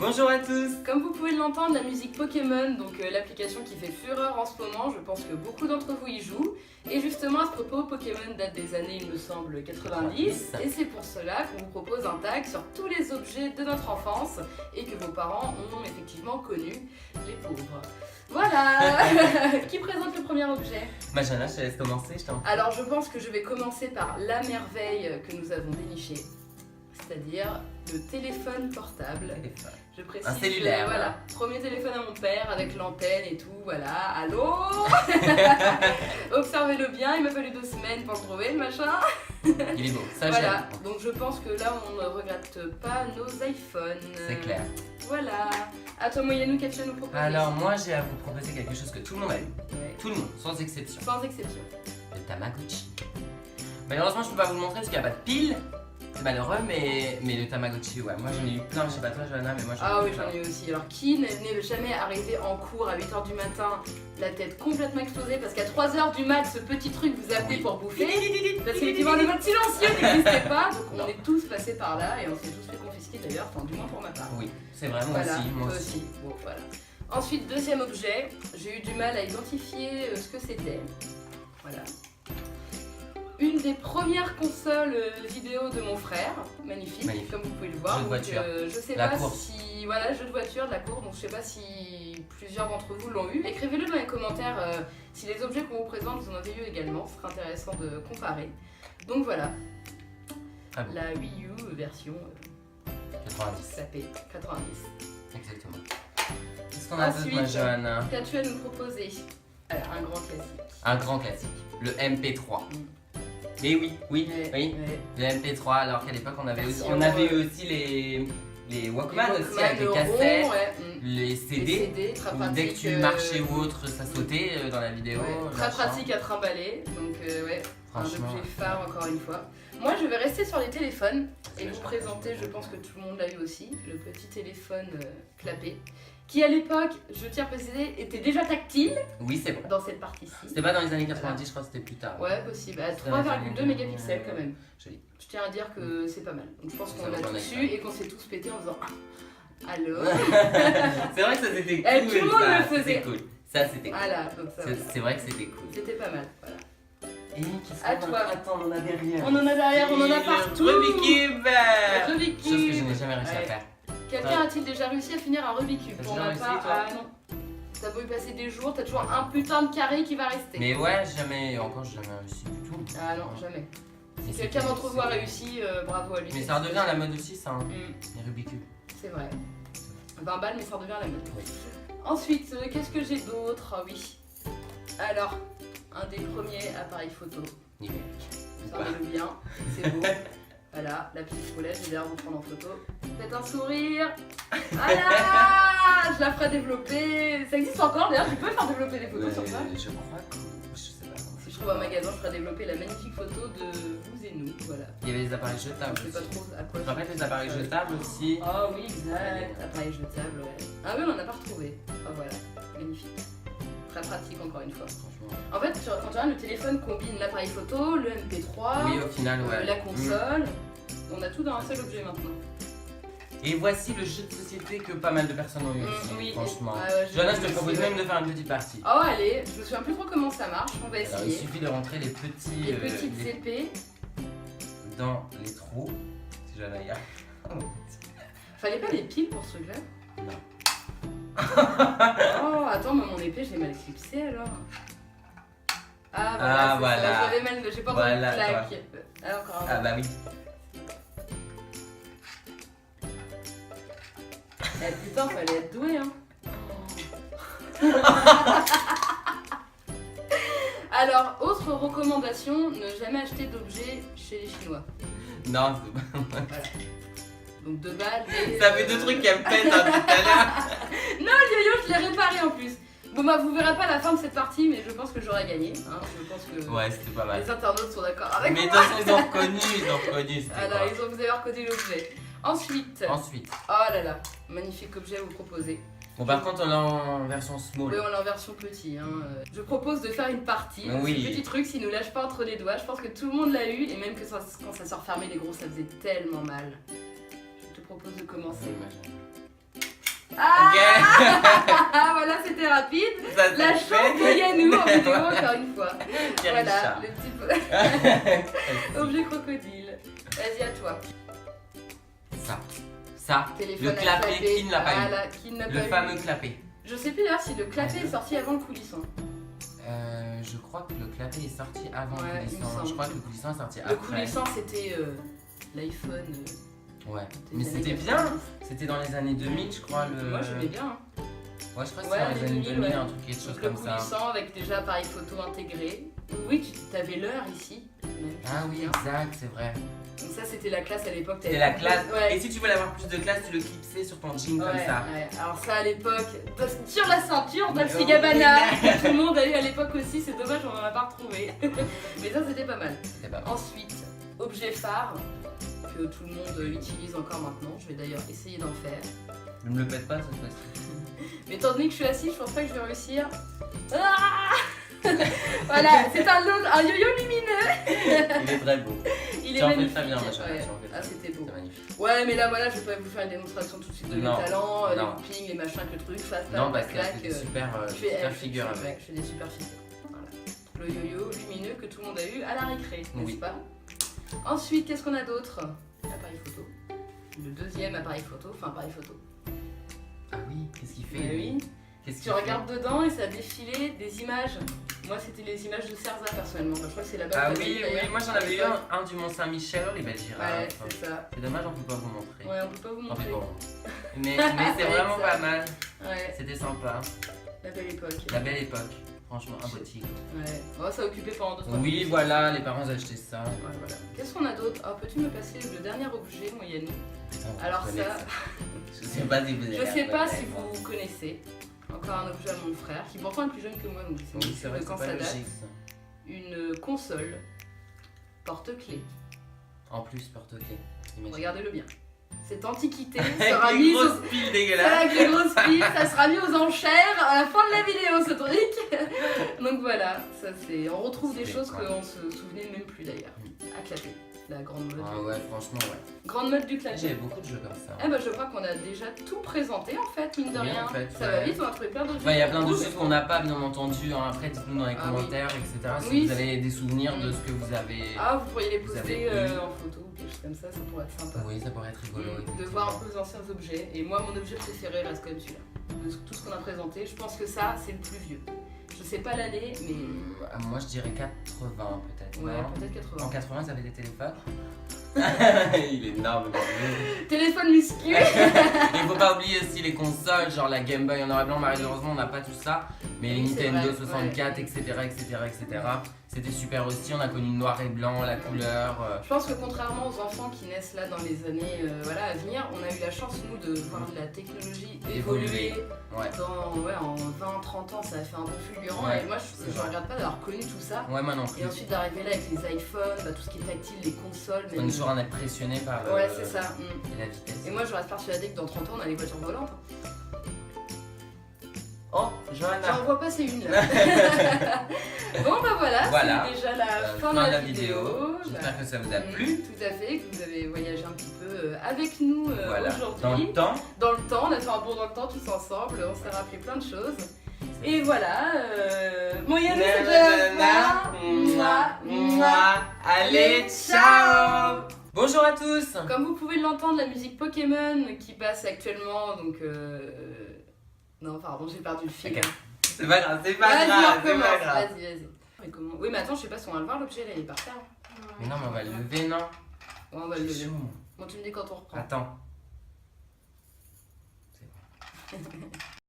Bonjour à tous. Comme vous pouvez l'entendre, la musique Pokémon, donc l'application qui fait fureur en ce moment, je pense que beaucoup d'entre vous y jouent. Et justement, à ce propos, Pokémon date des années, il me semble, 90. Et c'est pour cela qu'on vous propose un tag sur tous les objets de notre enfance et que vos parents ont effectivement connu, les pauvres. Voilà. Qui présente le premier objet? Majana, je te laisse commencer, je t'en prie. Alors je pense que je vais commencer par la merveille que nous avons dénichée, c'est-à-dire le téléphone portable. Je précise, un cellulaire. Voilà, premier téléphone à mon père avec l'antenne et tout, voilà. Allô. Observez-le bien, il m'a fallu 2 semaines pour le trouver, le machin. Il est beau, ça voilà, donc je pense que là on ne regrette pas nos iPhones. C'est clair. Voilà. À toi Moyenou, qu'as-tu à nous proposer? Alors moi j'ai à vous proposer quelque chose que tout le monde a eu. Ouais. Tout le monde, sans exception. Sans exception. Le Tamagotchi. Malheureusement je peux pas vous le montrer parce qu'il n'y a pas de pile. C'est malheureux, mais le Tamagotchi, ouais. Moi j'en ai eu plein, je sais pas toi Johanna, mais moi j'en ai eu Ah oui, plein. j'en ai eu aussi. Alors qui n'est jamais arrivé en cours à 8h du matin, la tête complètement explosée, parce qu'à 3h du mat, ce petit truc vous appelait pour bouffer, parce que l'équivalent de mode silencieux n'existait pas, donc on est tous passés par là, et on s'est tous fait confisquer d'ailleurs, enfin du moins pour ma part. Oui, c'est vrai, moi Voilà, aussi, moi toi aussi. Bon, voilà. Ensuite, deuxième objet, j'ai eu du mal à identifier ce que c'était. Voilà. Une des premières consoles vidéo de mon frère, magnifique, comme vous pouvez le voir. Jeu de voiture. Je sais La pas course. si. Voilà, jeu de voiture, de la course, donc je sais pas si plusieurs d'entre vous l'ont eu. Écrivez-le dans les commentaires si les objets qu'on vous présente, vous en avez eu également, ce sera intéressant de comparer. Donc voilà, Ah bon. la Wii U version 90. SAP 90. Exactement. Qu'est-ce qu'on a d'autre, ma Ensuite, Johanna? qu'as-tu à nous proposer? Alors, un grand classique. Un grand classique, le MP3. Et oui, Ouais, oui. ouais. Le MP3, alors qu'à l'époque on avait aussi, Version, eu aussi les Walkman aussi avec les Walkman, cassettes, rond, ouais. les CD. très Où pratique. dès que tu marchais ou autre, ça sautait dans la vidéo. Ouais, très machin. pratique à trimballer, donc ouais, un Franchement. objet phare encore une fois. Moi je vais rester sur les téléphones et C'est vous méchant. présenter, je pense que tout le monde l'a eu aussi, le petit téléphone clapé, qui à l'époque, je tiens à préciser, était déjà tactile Oui, c'est vrai. dans cette partie-ci. C'était pas dans les années 90, je crois que c'était plus tard. Ouais, possible, à C'était dans les 3,2 années- mégapixels quand même. Joli. Je tiens à dire que c'est pas mal. Donc je pense Ça qu'on va l'a pas tous mal. eu et qu'on s'est tous pété en faisant ah, allô. C'est vrai que ça c'était cool. Eh, tout le monde ça, le faisait. C'était cool. Ça c'était cool. Voilà, donc ça. C'est vrai que c'était cool. C'était pas mal. Voilà. Et qu'est-ce À qu'on toi. a? Attends, on en a derrière. On en a derrière, on en a partout. Rubik's Cube. Le Rubik's Chose que je Cube. n'ai jamais réussi à Ouais. faire. Quelqu'un a-t-il déjà réussi à finir un Rubik's Cube? T'as Pour déjà ma réussi, part, toi? ah non. T'as beau y passer des jours, t'as toujours un putain de carré qui va rester. Mais ouais, jamais, encore j'ai jamais réussi du tout. Ah non, jamais. Mais Si quelqu'un c'est- d'entre vous a réussi, bravo à lui. Mais ça redevient à la mode aussi, ça, hein, Mm, les Rubik's Cube. c'est vrai. 20 balles, mais ça redevient à la mode. Ensuite, qu'est-ce que j'ai d'autre? Ah oui. Alors, un des premiers appareils photo. Numérique. Observez-le bien, c'est beau. Voilà, la petite roulette, je vais d'ailleurs vous prendre en photo. Faites un sourire. Voilà. Je la ferai développer. Ça existe encore d'ailleurs, tu peux faire développer des photos sur ça. Je crois que. Je sais pas. Si je trouve un magasin, je ferai développer la magnifique photo de vous et nous. Voilà. Il y avait des appareils jetables. Je sais pas aussi. trop à quoi. Tu te rappelles des appareils jetables aussi? Ah oui, exact. Appareil jetable, ouais. Ah oui, on en a pas retrouvé. Ah voilà, magnifique. Très pratique encore une fois. Franchement. En fait, quand tu regardes, le téléphone combine l'appareil photo, le MP3, Oui, au final, ouais. la console. On a tout dans un seul objet maintenant. Et voici le jeu de société que pas mal de personnes ont eu aussi, Oui, franchement. ah ouais, Johanna, je aussi, te propose ouais. même de faire une petite partie. Oh allez, je me souviens plus trop comment ça marche, on va Alors, il essayer. suffit de rentrer les petits Les petites les- épées. dans les trous. Si Johanna y a. Fallait pas les piles pour ce truc-là? Non. Oh, attends, mais mon épée, j'ai mal clipsé alors. Ah voilà, Ah, c'est voilà. ça, j'avais mal, j'ai pas entendu Voilà, de claque. Ah, encore un. Ah bah oui. Eh putain, fallait être doué hein. Alors, autre recommandation, ne jamais acheter d'objets chez les Chinois. Non, c'est pas. Voilà. Donc 2 balles. Et, Ça fait 2 trucs qu'elle me pète hein, tout à l'heure. Non, le yo-yo, je l'ai réparé en plus. Bon bah vous verrez pas la fin de cette partie, mais je pense que j'aurais gagné. Hein. Je pense que Ouais, c'était pas mal. les internautes sont d'accord avec Mais de moi. toute façon, ils ont reconnu, c'était Alors, quoi. vous avez reconnu l'objet. Ensuite, Ensuite. oh là là, magnifique objet à vous proposer. Bon, par contre, on l'a en version small. Oui, on l'a en version petit. Hein. Je propose de faire une partie. Oui. Ce petit truc, s'il nous lâche pas entre les doigts, je pense que tout le monde l'a eu, et même que quand ça se refermait les gros, ça faisait tellement mal. Je te propose de commencer. Ah, Ok. voilà, c'était rapide. Ça, La c'est chance fait. de Yannou en vidéo, encore une fois. Thierry Voilà, Chat. le petit objet crocodile. Vas-y, à toi. Ça, Téléphone le à clapet, qui ne l'a pas eu? Voilà, qui ne l'a Le pas eu. fameux clapet. Je sais plus d'ailleurs si le clapet est sorti avant le coulisson. Je crois que le clapet est sorti avant Ouais, le il me coulisson. semble. Je crois que le coulisson est sorti Le après. coulisson, c'était l'iPhone. Ouais. des Mais années c'était 90. bien. C'était dans les années 2000, je crois. Moi, j'aimais bien. Hein. Ouais, je crois que Ouais, c'est dans les années 2000, ouais. un truc, quelque chose Donc, le comme ça. coulisson avec déjà appareil photo intégré. Oui, tu avais l'heure ici. Même, Ah oui, exact, c'est vrai. Donc ça, c'était la classe à l'époque. C'était la classe. Ouais. Et si tu voulais avoir plus de classe, tu le clipsais sur ton jean comme Ouais, ça. ouais. Alors ça à l'époque, sur la ceinture, Dolce Oh, Gabbana, oui. que tout le monde a eu à l'époque aussi, c'est dommage on en a pas retrouvé. Mais ça c'était pas mal. C'était pas mal. Ensuite, objet phare, que tout le monde utilise encore maintenant, je vais d'ailleurs essayer d'en faire. Ne me le pète pas cette fois-ci. Mais étant donné que je suis assise, je pense pas que je vais réussir. Ah voilà, c'est un yo-yo lumineux. Il est très beau. Il Tu est en fais magnifique. très bien, ma chérie, Ouais. tu en fais très Ah bien. c'était beau. C'est magnifique. Ouais, mais là voilà, je vais pas vous faire une démonstration tout de suite de mes Non, talents, les non. loopings, les machins, que le truc, face, Non, pas parce que c'est des super, je fais super figures ouais, avec. je fais des super figures. Voilà. Le yo-yo lumineux que tout le monde a eu à la récré, n'est-ce Oui. pas? Ensuite, qu'est-ce qu'on a d'autre? Appareil photo. Le deuxième appareil photo, enfin appareil photo. Ah oui, qu'est-ce qu'il fait Mais lui? oui, Qu'est-ce tu qu'il fait? regardes dedans et ça défilait des images. Moi, c'était les images de Cerza personnellement. Enfin, je crois que c'est la base Ah de la oui, vie, oui, d'ailleurs. moi j'en avais eu un du Mont-Saint-Michel, les belles girafes. Ouais, c'est ça. C'est dommage, on peut pas vous montrer. Ouais, on peut pas vous On fait montrer. pas. Mais c'est vraiment Exact. pas mal. Ouais, C'était sympa. la belle époque. La belle époque. Franchement, un beau tigre. Ouais, oh, ça occupait pendant 2-3 Oui, minutes. voilà, les parents ont acheté ça. Ouais, voilà. Qu'est-ce qu'on a d'autre? Ah, peux-tu me passer le dernier objet, mon Yannou? Putain, vous Alors connaissez. ça, Je sais pas si vous je allez sais pas si reconnaître. vous connaissez. Encore un objet à mon frère, qui pourtant est plus jeune que moi, donc c'est Oui, c'est vrai de que quand c'est pas ça date. logique ça. Une console porte-clés. En plus, porte-clés. Imagine. Regardez-le bien. Cette antiquité Avec sera les mise aux... grosses piles dégueulasses. avec les grosses piles, ça sera mis aux enchères à la fin de la vidéo ce truc. Donc voilà, ça c'est. On retrouve des C'était choses quoi qu'on se souvenait même plus d'ailleurs. À clapper, la grande mode. Ah ouais, franchement, ouais. Grande mode du J'ai clapet. beaucoup de jeux comme ça. Eh ben je crois qu'on a déjà tout présenté en fait, mine de Oui, rien. en fait, Ça ouais. va vite, on a trouvé plein d'autres Enfin, il y a plein de choses choses qu'on n'a pas bien entendu. Hein. Après, dites-nous dans les Ah oui. commentaires, etc. Si Oui, vous avez des souvenirs de ce que vous avez. Ah, vous pourriez les Vous poster avez eu. en photo ou quelque chose comme ça pourrait être sympa. Oui, ça pourrait être rigolo. De effectivement. voir un peu les anciens objets. Et moi, mon objet préféré reste quand même celui-là. De tout ce qu'on a présenté, je pense que ça, c'est le plus vieux. Je sais pas l'année, mais. Moi, je dirais 80 peut-être. Ouais, non peut-être 80. En 80, ça avait des téléphones. Il est énorme. Téléphone muscu. Il faut pas oublier aussi les consoles, genre la Game Boy en noir et blanc. Malheureusement, on n'a pas tout ça. Mais les Oui, c'est Nintendo vrai, 64, ouais. etc., c'était super aussi. On a connu le noir et blanc, la couleur. Je pense que contrairement aux enfants qui naissent là dans les années voilà, à venir, on a eu la chance, nous, de voir la technologie évoluer. Ouais. En 20-30 ans, ça a fait un peu fulgurant. Ouais, et moi, c'est je vrai. regarde pas d'avoir connu tout ça. Ouais, moi non plus. Et ensuite d'arriver là avec les iPhones, tout ce qui est tactile, les consoles. On est toujours impressionné par Ouais, c'est ça. Mm. et la vitesse. Et moi, je reste persuadée que dans 30 ans, on a les voitures volantes. Oh, J'en Johanna. vois passer une là. Bon, bah voilà, Voilà. c'est déjà la fin de la vidéo. J'espère que ça vous a plu. Tout à fait, que vous avez voyagé un petit peu avec nous Voilà. aujourd'hui. Dans le temps. Dans le temps, on a fait un bond dans le temps tous ensemble, on s'est rappelé plein de choses. Et voilà, moyen de se Allez, ciao. Bonjour à tous. Comme vous pouvez l'entendre, la musique Pokémon qui passe actuellement, donc non, pardon, j'ai perdu le fil. Ok. C'est pas grave, c'est pas Vas-y, on grave, c'est recommence, pas grave. vas-y. Mais comment... Oui, mais attends, je sais pas si on va le voir, l'objet, là, il est par terre. Mais non, mais on va le lever, non. Ouais, on va le lever. Chaud. Bon, tu me dis quand on reprend. Attends. C'est bon.